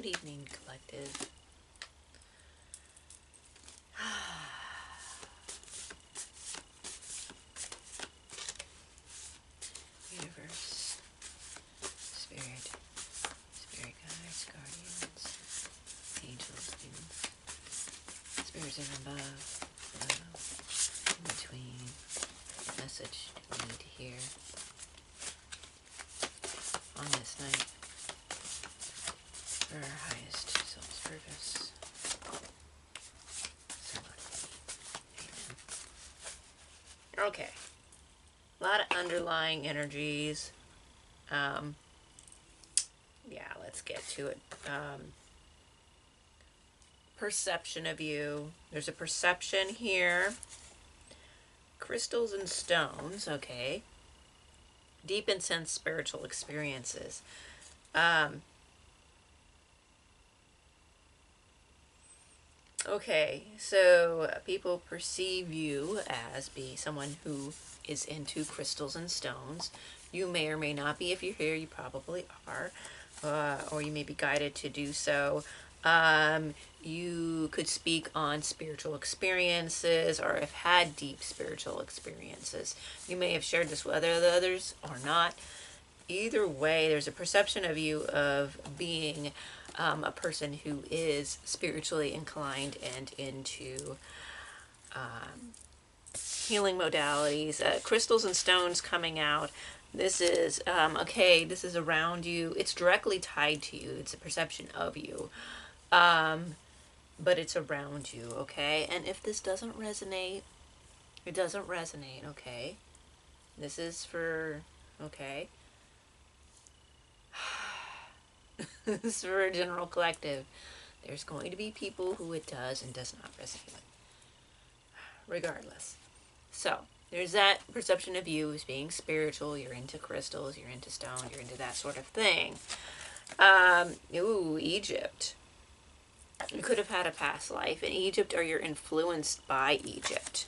Good evening, collective. Universe, spirit, spirit guides, guardians, angels, demons, spirits of above, below, in between. Message you need to hear on this night for our highest self-service. Okay. A lot of underlying energies. Yeah, let's get to it. Perception of you. There's a perception here. Crystals and stones. Okay. Deep and sense spiritual experiences. Okay, so people perceive you as being someone who is into crystals and stones. You may or may not be. If you're here, you probably are. Or you may be guided to do so. You could speak on spiritual experiences or have had deep spiritual experiences. You may have shared this with others or not. Either way, there's a perception of you of being a person who is spiritually inclined and into healing modalities. Crystals and stones coming out. This is, okay, this is around you. It's directly tied to you. It's a perception of you. But it's around you, okay? And if this doesn't resonate, it doesn't resonate, okay? This is for, okay? This is for a general collective. There's going to be people who it does and does not resonate with. Regardless. So, there's that perception of you as being spiritual. You're into crystals, you're into stone, you're into that sort of thing. Ooh, Egypt. You could have had a past life in Egypt, or you're influenced by Egypt.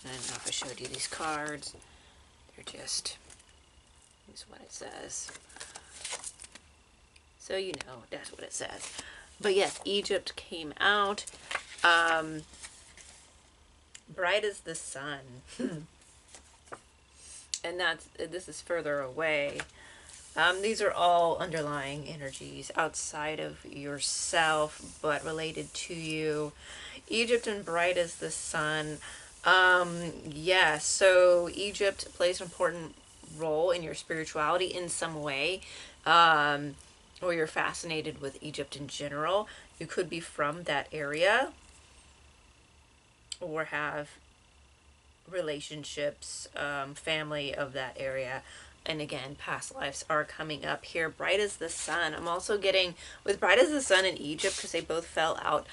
I don't know if I showed you these cards. They're just, here's what it says. So you know, that's what it says. But yes, Egypt came out. Bright as the sun. And this is further away. These are all underlying energies outside of yourself, but related to you. Egypt and bright as the sun. Yeah, so Egypt plays an important role in your spirituality in some way. Or you're fascinated with Egypt in general. You could be from that area or have relationships, family of that area. And again, past lives are coming up here. Bright as the sun. I'm also getting with bright as the sun in Egypt, because they both fell out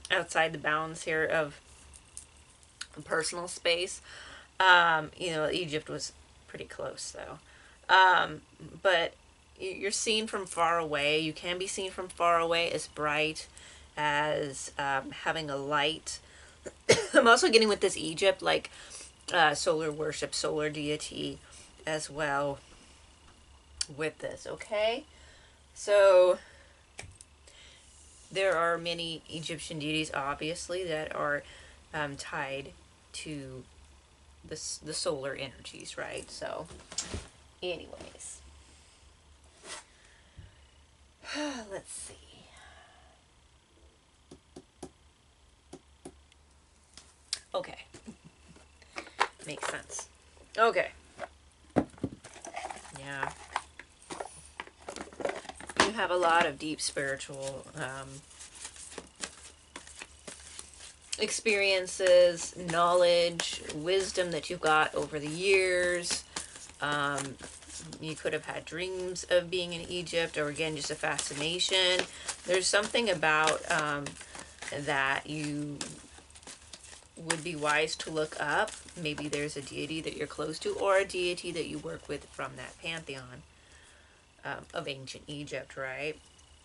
outside the bounds here of personal space. You know, Egypt was pretty close though. But you're seen from far away. You can be seen from far away as bright, as having a light. I'm also getting with this Egypt, like solar worship, solar deity as well with this, okay? So there are many Egyptian deities, obviously, that are tied to the solar energies, right? So anyways, let's see. Okay. Makes sense. Okay. Yeah. You have a lot of deep spiritual experiences, knowledge, wisdom that you've got over the years. You could have had dreams of being in Egypt, or again, just a fascination. There's something about that you would be wise to look up. Maybe there's a deity that you're close to, or a deity that you work with from that pantheon of ancient Egypt, right?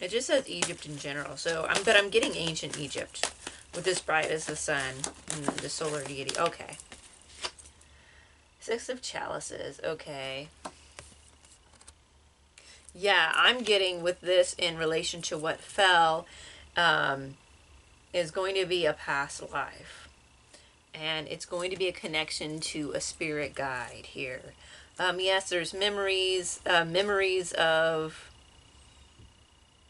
It just says Egypt in general. So I'm getting ancient Egypt with this bright as the sun and the solar deity. Okay. Six of Chalices. Okay. Yeah, I'm getting with this in relation to what fell, is going to be a past life. And it's going to be a connection to a spirit guide here. Yes, there's memories of,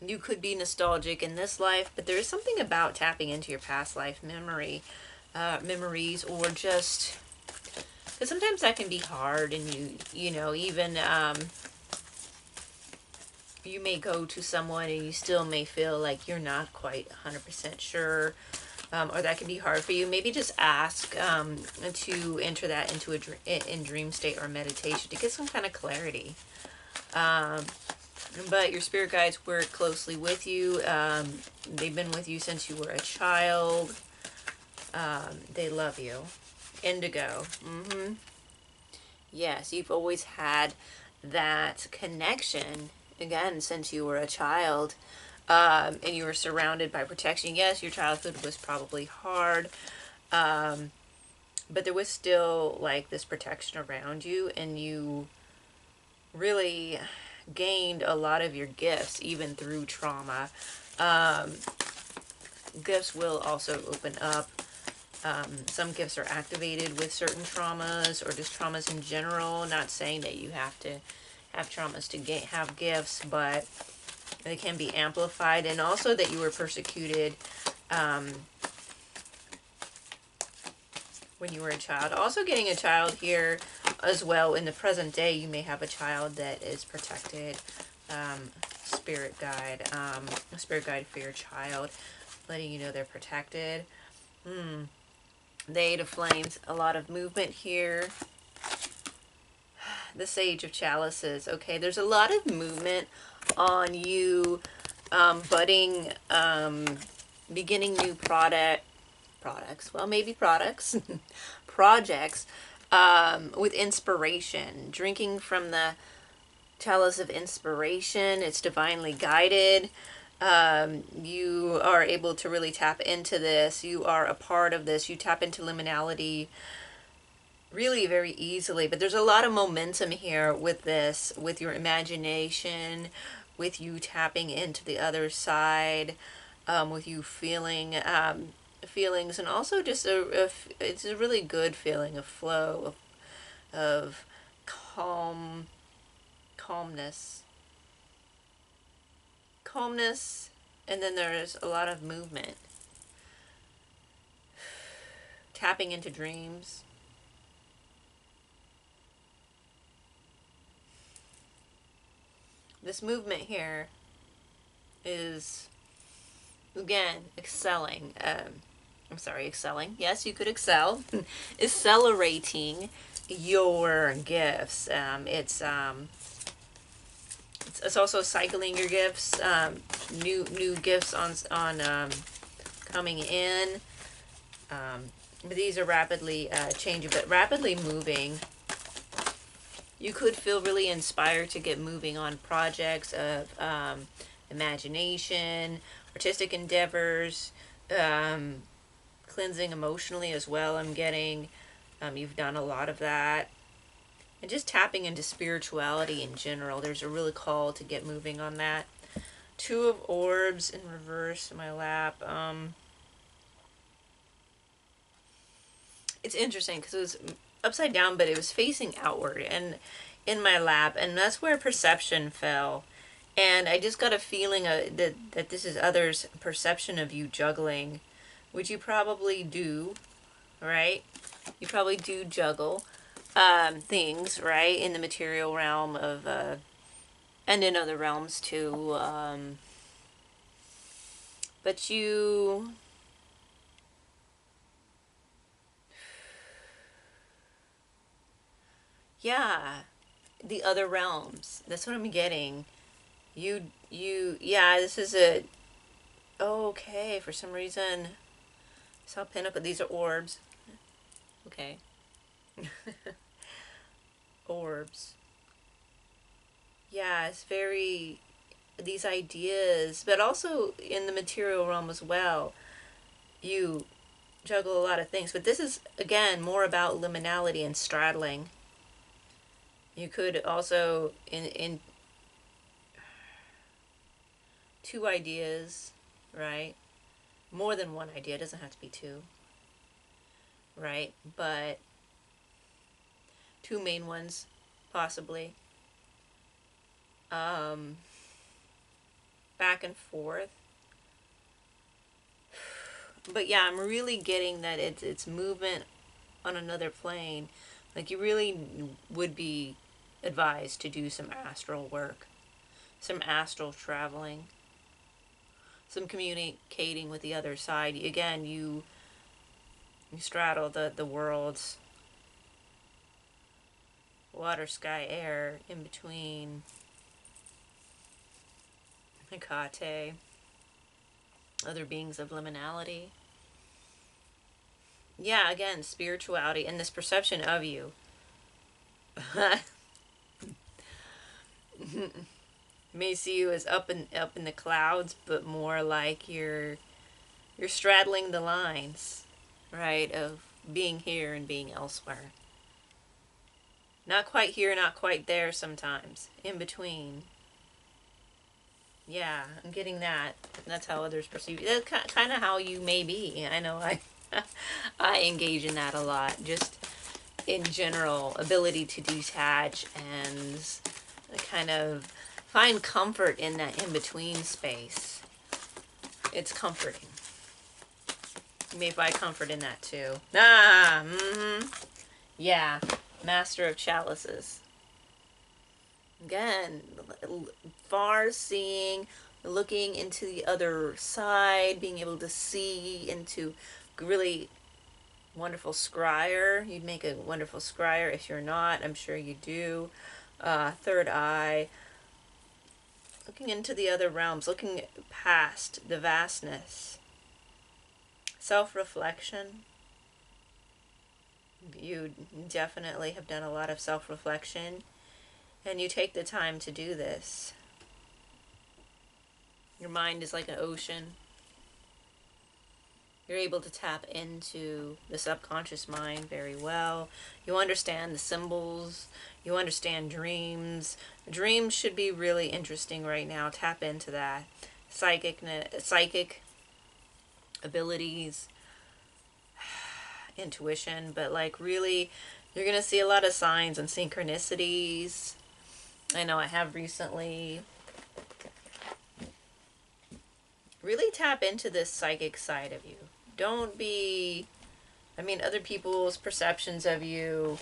you could be nostalgic in this life, but there is something about tapping into your past life memories, or just, because sometimes that can be hard, and you know, even you may go to someone and you still may feel like you're not quite 100% sure, or that can be hard for you. Maybe just ask to enter that into in dream state or meditation to get some kind of clarity. But your spirit guides work closely with you. They've been with you since you were a child. They love you. Indigo. Yes, you've always had that connection, again, since you were a child. And you were surrounded by protection. Yes, your childhood was probably hard, but there was still like this protection around you, and you really gained a lot of your gifts even through trauma. Gifts will also open up. Some gifts are activated with certain traumas, or just traumas in general. Not saying that you have to have traumas to have gifts, but they can be amplified. And also that you were persecuted when you were a child. Also getting a child here as well. In the present day, you may have a child that is protected. Spirit guide. A spirit guide for your child, letting you know they're protected. The Eight of Flames, a lot of movement here. The Sage of Chalices. Okay, there's a lot of movement on you, budding, beginning new products. Well, maybe products, projects, with inspiration. Drinking from the Chalice of Inspiration. It's divinely guided. You are able to really tap into this. You are a part of this. You tap into liminality really very easily. But there's a lot of momentum here with this, with your imagination, with you tapping into the other side, with you feeling feelings, and also just it's a really good feeling of flow, of calmness, and then there's a lot of movement. Tapping into dreams. This movement here is, again, excelling. Excelling. Yes, you could excel. Accelerating your gifts. It's also cycling your gifts. New gifts on coming in. But these are rapidly changing, but rapidly moving. You could feel really inspired to get moving on projects of imagination, artistic endeavors, cleansing emotionally as well. I'm getting, you've done a lot of that. And just tapping into spirituality in general. There's a really call to get moving on that. Two of Orbs in reverse in my lap. It's interesting because it was upside down, but it was facing outward and in my lap, and that's where perception fell. And I just got a feeling that this is others' perception of you juggling, which you probably do, right? You probably do juggle things, right, in the material realm of, and in other realms too. But you, yeah, the other realms. That's what I'm getting. Yeah, this is a, okay, for some reason, saw pinnacle, these are orbs. Okay. Orbs. Yeah, it's very, these ideas, but also in the material realm as well. You juggle a lot of things, but this is, again, more about liminality and straddling. You could also, in two ideas, right? More than one idea, it doesn't have to be two, right? But two main ones, possibly. Back and forth. But yeah, I'm really getting that it's movement on another plane. Like, you really would be advised to do some astral work, some astral traveling, some communicating with the other side. Again, you straddle the worlds, water, sky, air, in between. Hecate, other beings of liminality. Yeah, again, spirituality and this perception of you. May see you as up in the clouds, but more like you're straddling the lines, right, of being here and being elsewhere. Not quite here, not quite there sometimes. In between. Yeah, I'm getting that. That's how others perceive you. That's kind of how you may be. I know I engage in that a lot. Just in general, ability to detach and kind of find comfort in that in-between space. It's comforting. You may find comfort in that too. Yeah, Master of Chalices. Again, far seeing, looking into the other side, being able to see into really wonderful scryer. You'd make a wonderful scryer. If you're not, I'm sure you do. Third eye. Looking into the other realms, looking past the vastness. Self-reflection. You definitely have done a lot of self-reflection, and you take the time to do this. Your mind is like an ocean. You're able to tap into the subconscious mind very well. You understand the symbols. You understand dreams. Dreams should be really interesting right now. Tap into that. Psychic abilities, intuition, but like really, you're going to see a lot of signs and synchronicities. I know I have recently. Really tap into this psychic side of you. Don't be, other people's perceptions of you.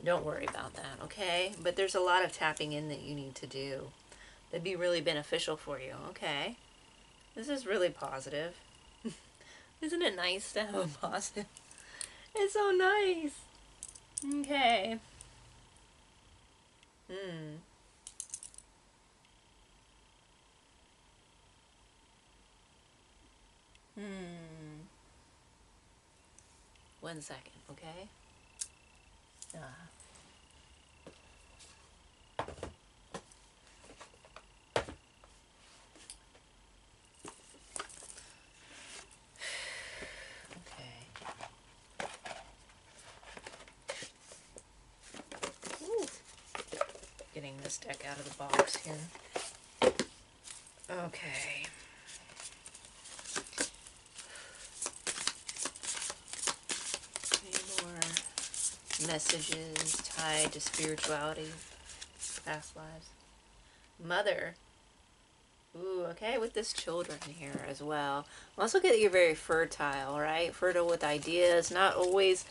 Don't worry about that, okay? But there's a lot of tapping in that you need to do. That'd be really beneficial for you, okay? This is really positive. Isn't it nice to have a positive? It's so nice. Okay. One second, okay? Getting this deck out of the box here. Okay. Any more messages tied to spirituality, past lives? Mother. Ooh, okay, with this children here as well. Also get that you're very fertile, right? Fertile with ideas. Not always,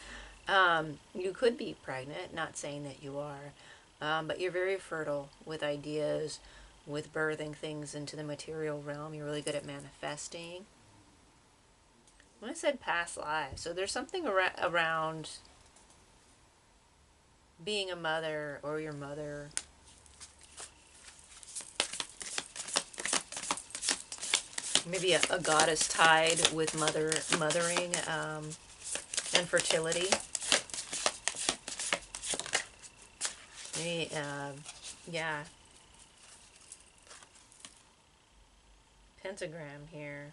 you could be pregnant, not saying that you are. But you're very fertile with ideas, with birthing things into the material realm. You're really good at manifesting. When I said past lives, so there's something around being a mother or your mother. Maybe a goddess tied with mothering and fertility. Maybe, yeah. Pentagram here.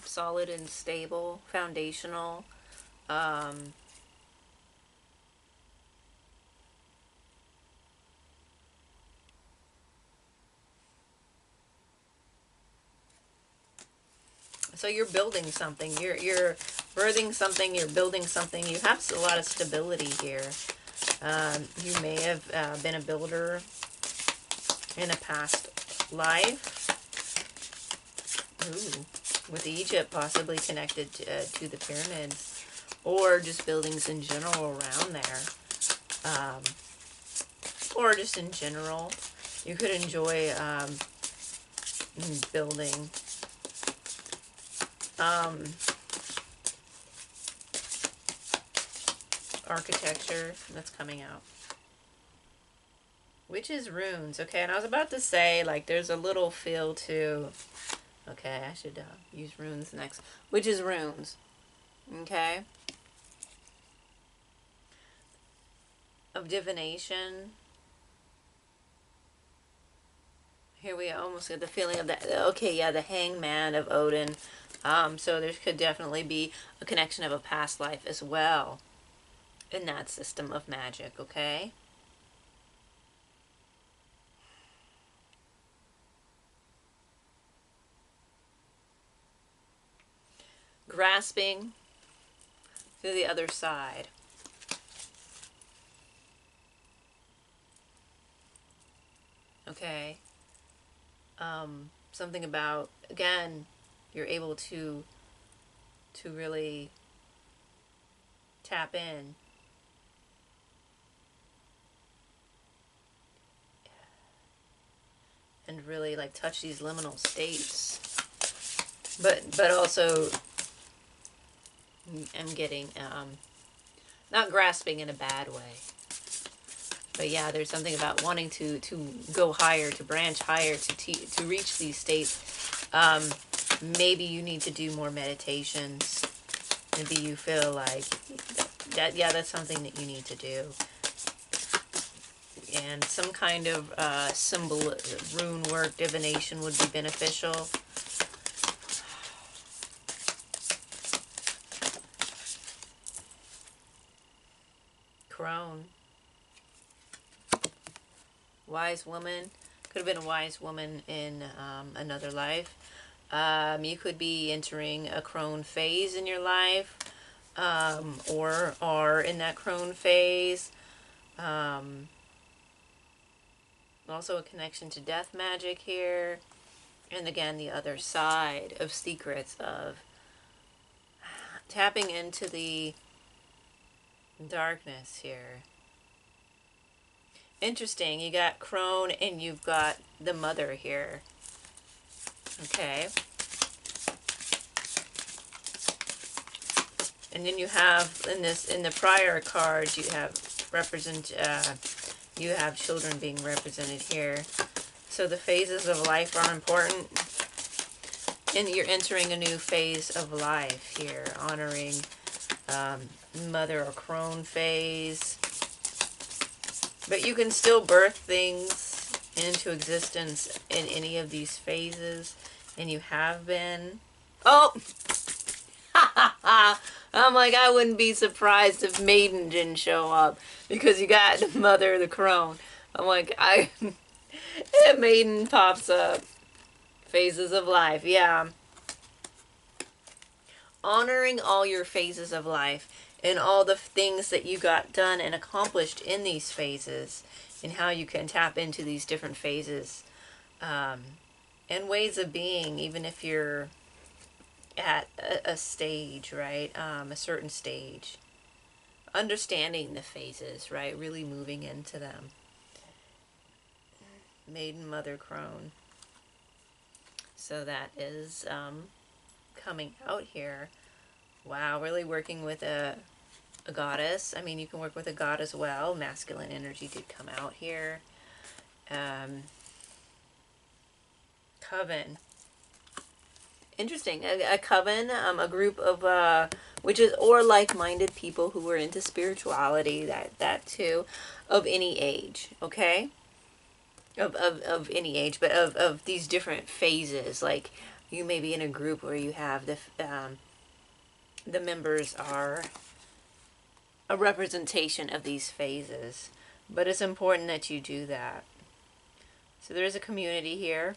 Solid and stable, foundational. So you're building something. You're birthing something. You're building something. You have a lot of stability here. You may have been a builder in a past life. Ooh, with Egypt possibly connected to the pyramids, or just buildings in general around there, or just in general. You could enjoy building. Architecture that's coming out. Witches runes. Okay, and I was about to say, like, there's a little feel to... Okay, I should use runes next. Witches runes. Okay. Of divination. Here we almost get the feeling of that. Okay, yeah, the hangman of Odin. So there could definitely be a connection of a past life as well in that system of magic, okay? Grasping to the other side. Okay. Something about, again, you're able to really tap in. And really like touch these liminal states. But also I'm getting not grasping in a bad way. But yeah, there's something about wanting to go higher, to branch higher, to reach these states. Maybe you need to do more meditations. Maybe you feel like that. Yeah, that's something that you need to do. And some kind of symbol, rune work, divination would be beneficial. Crone. Wise woman. Could have been a wise woman in another life. You could be entering a crone phase in your life, or are in that crone phase. Also a connection to death magic here. And again, the other side of secrets of tapping into the darkness here. Interesting. You got crone and you've got the mother here. Okay. And then you have in the prior cards you have you have children being represented here. So the phases of life are important. And you're entering a new phase of life here, honoring mother or crone phase. But you can still birth things into existence in any of these phases, and you have been. Oh! I'm like, I wouldn't be surprised if Maiden didn't show up, because you got the mother, the crone. I'm like, Maiden pops up. Phases of life, yeah. Honoring all your phases of life and all the things that you got done and accomplished in these phases, and how you can tap into these different phases and ways of being, even if you're at a stage, right? A certain stage. Understanding the phases, right? Really moving into them. Maiden, mother, crone. So that is coming out here. Wow, really working with a goddess. I mean, you can work with a god as well. Masculine energy did come out here. Coven. Interesting. A coven, a group of witches or like-minded people who were into spirituality, that too, of any age, okay? Of any age, but of these different phases. Like, you may be in a group where you have the members are a representation of these phases, but it's important that you do that. So there is a community here.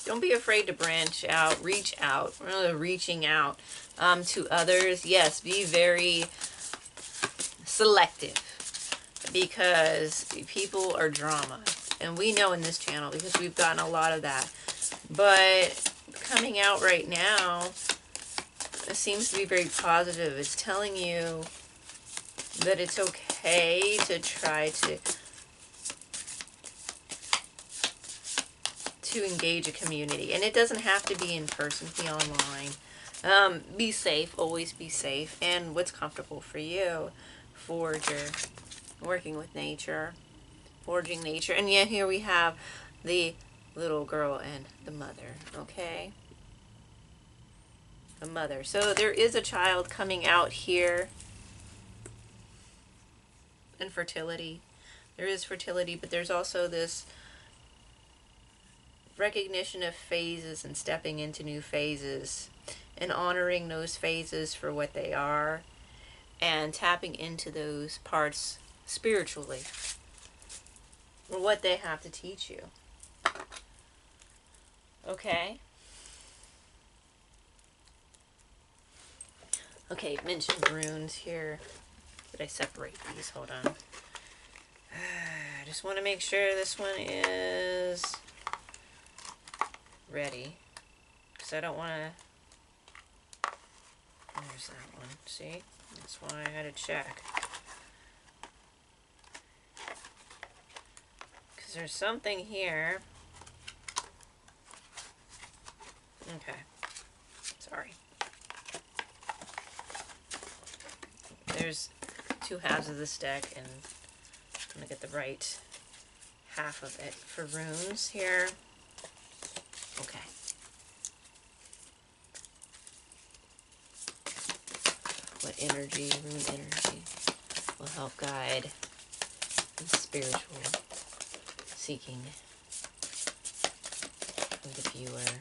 Don't be afraid to branch out, reach out, really reaching out to others. Yes, be very selective, because people are drama. And we know in this channel, because we've gotten a lot of that. But coming out right now, it seems to be very positive. It's telling you that it's okay to try to engage a community. And it doesn't have to be in person, be online. Be safe, always be safe, and what's comfortable for you. Forger, working with nature, forging nature. And yeah, here we have the little girl and the mother, okay? The mother. So there is a child coming out here. And fertility. There is fertility, but there's also this recognition of phases and stepping into new phases and honoring those phases for what they are and tapping into those parts spiritually, or what they have to teach you. Okay? Okay, mentioned runes here. Did I separate these? Hold on. I just want to make sure this one is ready, because I don't want to... There's that one. See? That's why I had to check. Because there's something here. Okay. Sorry. There's two halves of this deck, and I'm going to get the right half of it for runes here. Okay. What energy, rune energy, will help guide the spiritual seeking of the viewer,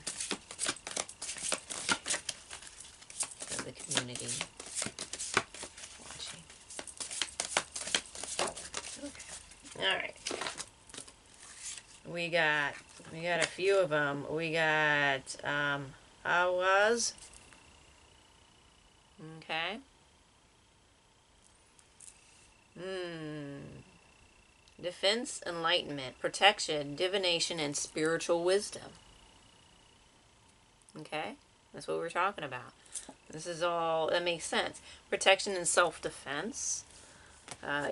of the community watching. Okay. All right. We got a few of them. We got Awaz. Okay. Defense, enlightenment, protection, divination, and spiritual wisdom. Okay? That's what we're talking about. This is all, that makes sense. Protection and self-defense.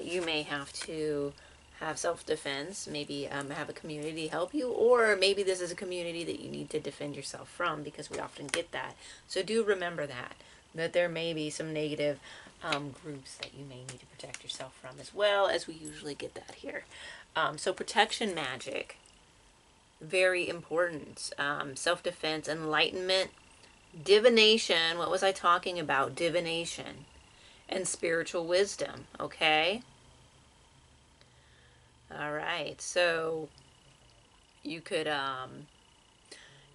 You may have to have self-defense, maybe have a community help you, or maybe this is a community that you need to defend yourself from, because we often get that. So do remember that there may be some negative groups that you may need to protect yourself from, as well, as we usually get that here. So protection magic, very important. Self-defense, enlightenment, divination. What was I talking about? Divination and spiritual wisdom. Okay. All right. So you could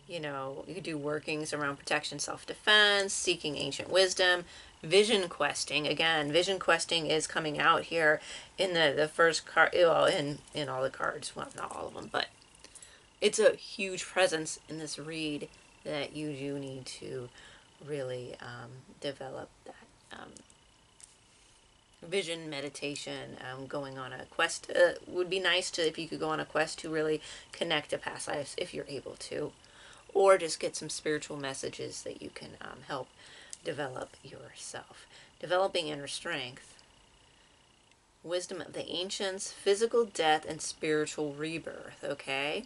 you could do workings around protection, self-defense, seeking ancient wisdom, vision questing. Again, vision questing is coming out here in the first card, well, in all the cards. Well, not all of them, but it's a huge presence in this read that you do need to really develop that vision meditation. Going on a quest would be nice to, if you could go on a quest to really connect to past lives, if you're able to, or just get some spiritual messages that you can help develop yourself. Developing inner strength, wisdom of the ancients, physical death, and spiritual rebirth. Okay.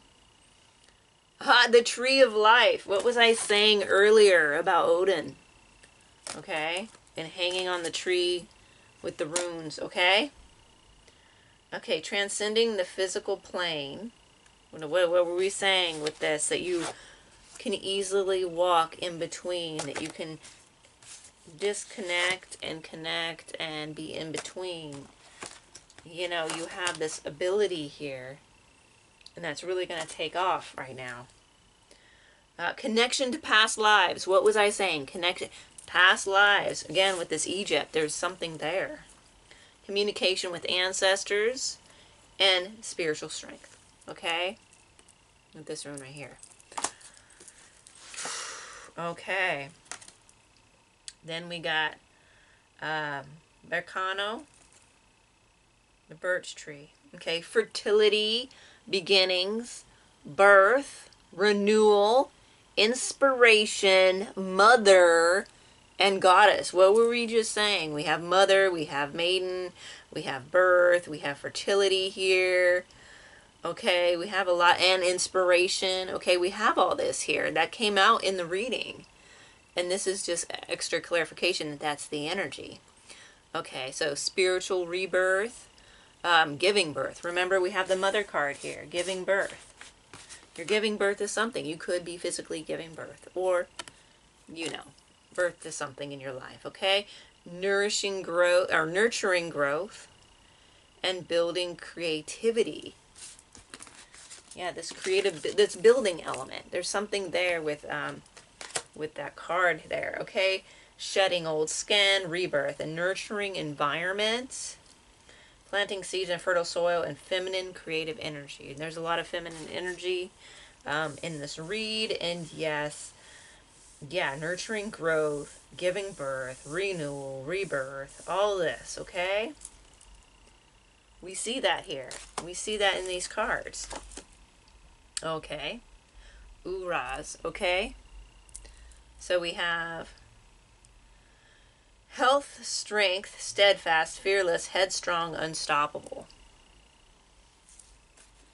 The tree of life. What was I saying earlier about Odin? Okay. And hanging on the tree with the runes. Okay. Okay. Transcending the physical plane. What were we saying with this? That you can easily walk in between. That you can disconnect and connect and be in between. You have this ability here. And that's really going to take off right now. Connection to past lives. What was I saying? Connection. Past lives. Again, with this Egypt, there's something there. Communication with ancestors and spiritual strength. Okay? With this rune right here. Okay. Then we got Berkano, the birch tree. Okay, fertility, beginnings, birth, renewal, inspiration, mother, and goddess. What were we just saying? We have mother, we have maiden, we have birth, we have fertility here. Okay, we have a lot, and inspiration. Okay, we have all this here. That came out in the reading. And this is just extra clarification that that's the energy. Okay, so spiritual rebirth, giving birth. Remember, we have the mother card here, giving birth. You're giving birth to something. You could be physically giving birth, or, you know, birth to something in your life, okay? Nourishing growth, or nurturing growth, and building creativity. Yeah, this building element. There's something there with that card there, okay? Shedding old skin, rebirth, and nurturing environment. Planting seeds in fertile soil and feminine creative energy. And there's a lot of feminine energy in this read. And yes, yeah, nurturing growth, giving birth, renewal, rebirth, all this, okay? We see that here. We see that in these cards. Okay. Uras, okay? So we have health, strength, steadfast, fearless, headstrong, unstoppable.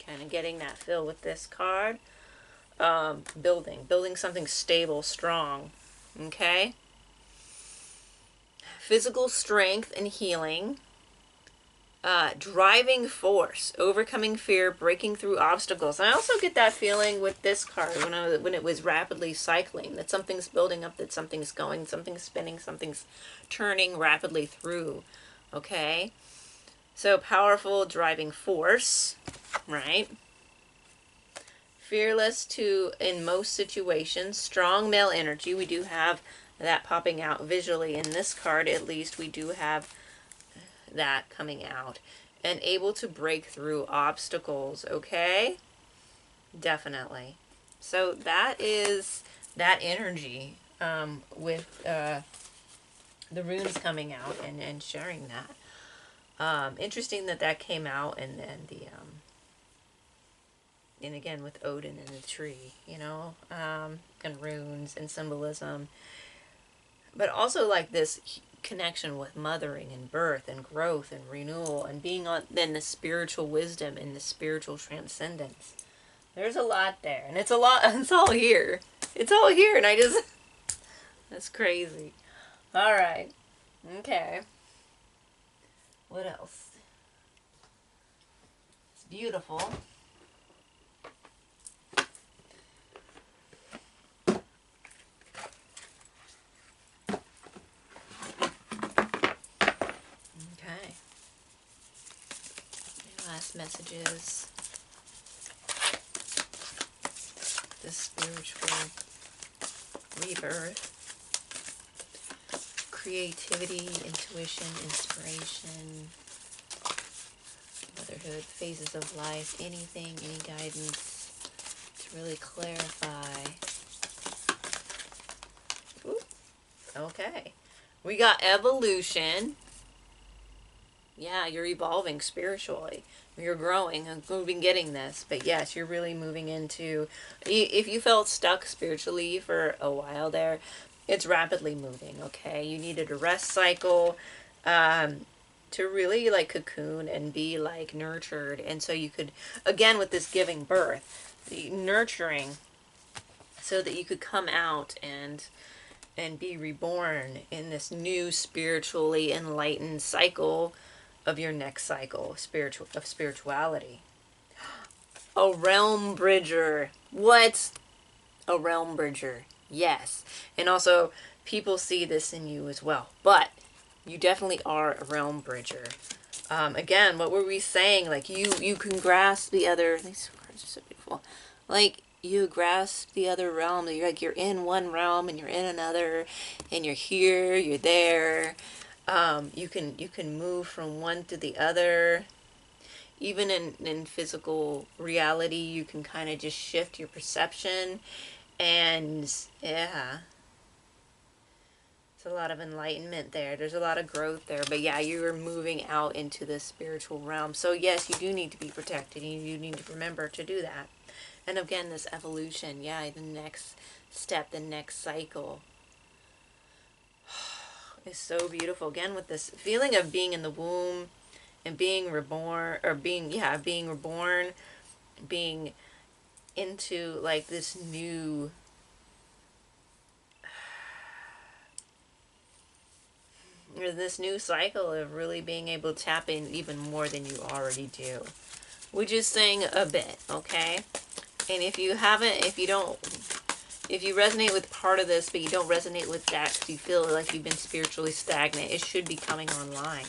Kind of getting that feel with this card. Building something stable, strong. Okay? Physical strength and healing. Driving force, overcoming fear, breaking through obstacles. And I also get that feeling with this card when it was rapidly cycling, that something's building up, that something's going, something's spinning, something's turning rapidly through. Okay? So powerful driving force, right? Fearless in most situations, strong male energy. We do have that popping out visually in this card, at least we do have that coming out, and able to break through obstacles. Okay, definitely. So that is that energy with the runes coming out and sharing that. Interesting that came out, and then and again with Odin and the tree, you know, and runes and symbolism, but also like this connection with mothering and birth and growth and renewal and being on then the spiritual wisdom and the spiritual transcendence. There's a lot there, and it's a lot. It's all here. It's all here, and that's crazy. All right. Okay. What else? It's beautiful. Messages, the spiritual rebirth, creativity, intuition, inspiration, motherhood, phases of life, anything, any guidance to really clarify. Ooh, okay. We got evolution. Yeah, you're evolving spiritually. You're growing. We've been getting this. But yes, you're really moving into... If you felt stuck spiritually for a while there, it's rapidly moving, okay? You needed a rest cycle to really, like, cocoon and be, like, nurtured. And so you could, again, with this giving birth, the nurturing, so that you could come out and be reborn in this new spiritually enlightened cycle of your next cycle of spirituality. A realm bridger. What? A realm bridger. Yes. And also, people see this in you as well. But you definitely are a realm bridger. Again, what were we saying? Like, you can grasp the other... These cards are so beautiful. Like, you grasp the other realm. You're in one realm and you're in another. And you're here, you're there. You can move from one to the other. Even in physical reality, you can kind of just shift your perception And yeah, it's a lot of enlightenment there. There's a lot of growth there. But yeah, you are moving out into the spiritual realm. So yes, you do need to be protected. And you need to remember to do that. And again, this evolution, yeah, the next step, the next cycle is so beautiful. Again, with this feeling of being in the womb and being reborn, or being reborn, being into like this new cycle of really being able to tap in even more than you already do. We're just saying a bit, okay? And if you resonate with part of this, but you don't resonate with that because you feel like you've been spiritually stagnant, it should be coming online.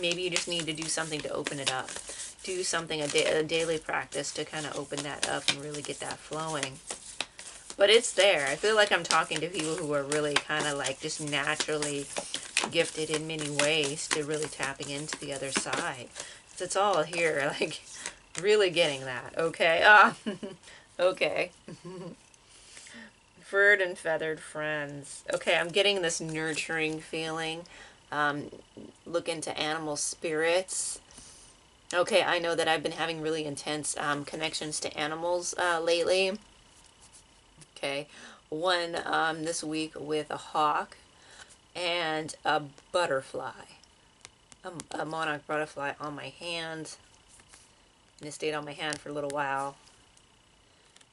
Maybe you just need to do something to open it up. Do something, a daily practice to kind of open that up and really get that flowing. But it's there. I feel like I'm talking to people who are really kind of like just naturally gifted in many ways to really tapping into the other side. It's all here, like really getting that, okay? Okay. Furred and feathered friends. Okay, I'm getting this nurturing feeling. Look into animal spirits. Okay, I know that I've been having really intense connections to animals lately. Okay, one this week with a hawk and a butterfly. A monarch butterfly on my hand. And it stayed on my hand for a little while.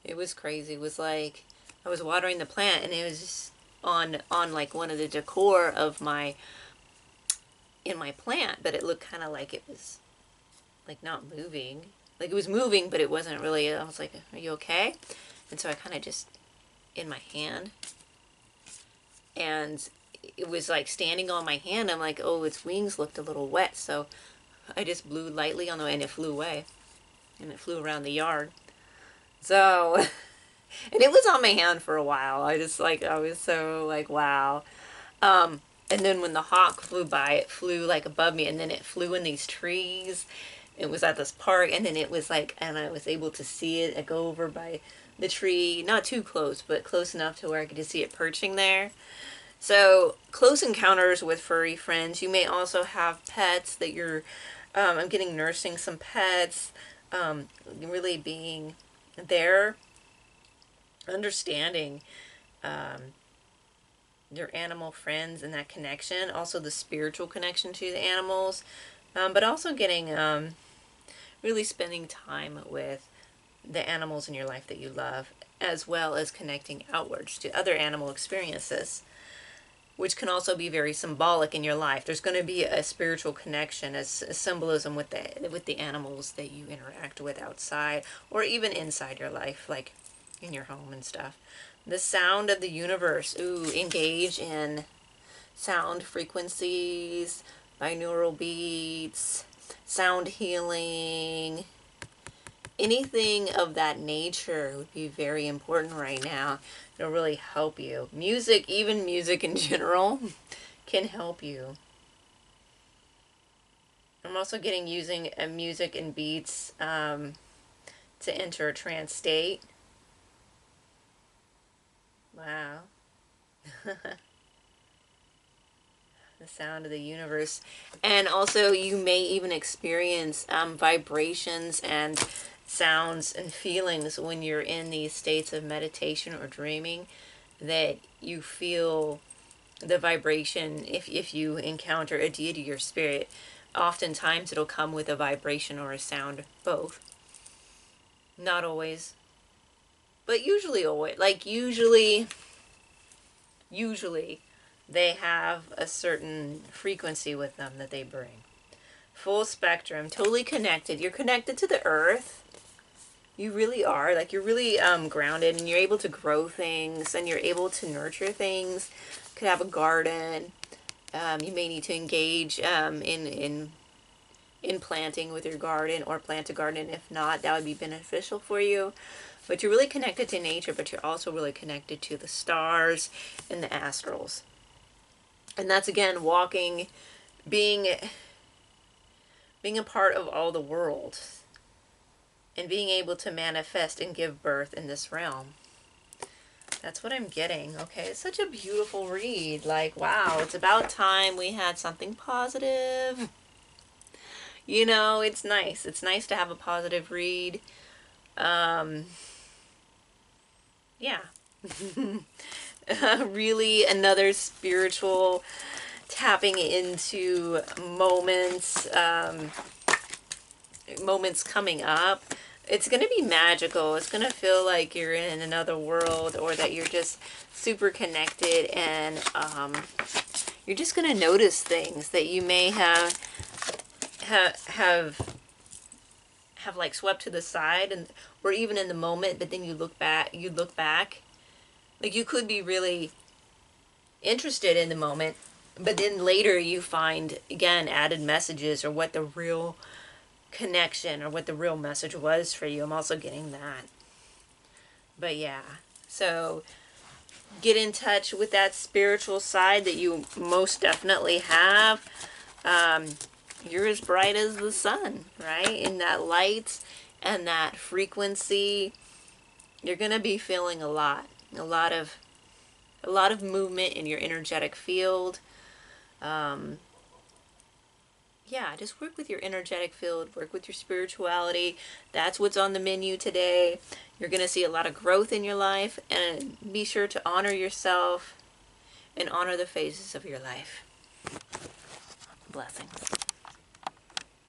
It was crazy. It was like I was watering the plant and it was just on like one of the decor of my plant, but it looked kind of like it was like not moving. Like it was moving, but it wasn't really. I was like, "Are you okay?" And so I kind of just in my hand, and it was like standing on my hand. I'm like, "Oh, its wings looked a little wet," so I just blew lightly on the way, and it flew away, and it flew around the yard. So, and it was on my hand for a while. I was so like, wow. And then when the hawk flew by, it flew like above me, and then it flew in these trees. It was at this park, and then it was like, and I was able to see it go over by the tree, not too close, but close enough to where I could just see it perching there. So, close encounters with furry friends. You may also have pets that you're, I'm getting nursing some pets, really being there, understanding your animal friends and that connection, also the spiritual connection to the animals, but also getting, really spending time with the animals in your life that you love, as well as connecting outwards to other animal experiences, which can also be very symbolic in your life. There's going to be a spiritual connection, as a symbolism with the animals that you interact with outside or even inside your life, like in your home and stuff. The sound of the universe. Ooh, engage in sound frequencies, binaural beats, sound healing. Anything of that nature would be very important right now. It'll really help you. Music, even music in general, can help you. I'm also getting using music and beats to enter a trance state. Wow. The sound of the universe. And also you may even experience vibrations and sounds and feelings when you're in these states of meditation or dreaming, that you feel the vibration. If you encounter a deity or spirit, oftentimes it'll come with a vibration or a sound, both. Not always, but usually always. Like usually they have a certain frequency with them that they bring. Full spectrum, totally connected. You're connected to the earth. You really are. Like you're really grounded, and you're able to grow things, and you're able to nurture things. You could have a garden. You may need to engage in planting with your garden, or plant a garden. If not, that would be beneficial for you. But you're really connected to nature, but you're also really connected to the stars and the astrals. And that's, again, walking, being a part of all the world, and being able to manifest and give birth in this realm. That's what I'm getting. Okay, it's such a beautiful read. Like, wow, it's about time we had something positive. You know, it's nice. It's nice to have a positive read. Yeah. Really another spiritual tapping into moments, moments coming up. It's going to be magical. It's going to feel like you're in another world, or that you're just super connected, and you're just going to notice things that you may have like swept to the side, and or even in the moment, but then you look back, like you could be really interested in the moment, but then later you find again added messages, or what the real connection or what the real message was for you. I'm also getting that. But yeah, so get in touch with that spiritual side that you most definitely have. You're as bright as the sun, right? In that light and that frequency, you're gonna be feeling a lot of movement in your energetic field. Yeah, just work with your energetic field, work with your spirituality. That's what's on the menu today. You're going to see a lot of growth in your life, and be sure to honor yourself and honor the phases of your life. Blessings.